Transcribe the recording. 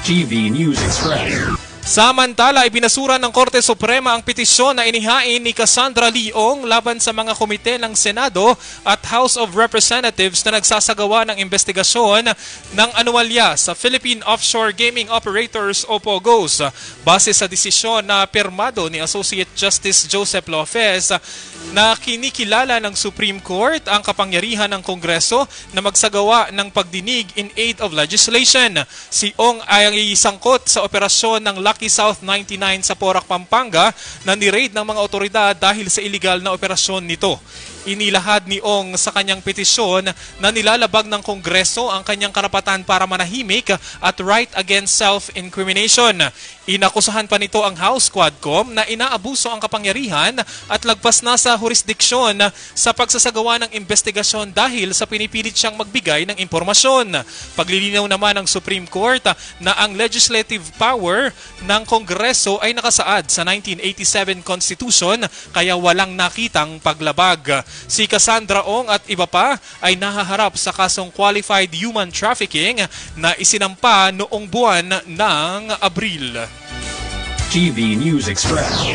TV News Express. Samantala, ibinasura ng Korte Suprema ang petisyon na inihain ni Cassandra Leong laban sa mga komite ng Senado at House of Representatives na nagsasagawa ng investigasyon ng anomalya sa Philippine Offshore Gaming Operators o POGOs. Base sa desisyon na pirmado ni Associate Justice Joseph Lopez na kinikilala ng Supreme Court ang kapangyarihan ng Kongreso na magsagawa ng pagdinig in aid of legislation. Si Ong ay sangkot sa operasyon ng Lucky South 99 sa Porac, Pampanga na ni-raid ng mga otoridad dahil sa illegal na operasyon nito. Inilahad ni Ong sa kanyang petisyon na nilalabag ng Kongreso ang kanyang karapatan para manahimik at right against self-incrimination. Inakusahan pa nito ang House Quadcom na inaabuso ang kapangyarihan at lagpas na sa jurisdiksyon sa pagsasagawa ng investigasyon dahil sa pinipilit siyang magbigay ng impormasyon. Paglilinaw naman ng Supreme Court na ang legislative power ng Kongreso ay nakasaad sa 1987 Constitution kaya walang nakitang paglabag. Si Cassandra Ong at iba pa ay nahaharap sa kasong qualified human trafficking na isinampa noong buwan ng Abril. TV News Express.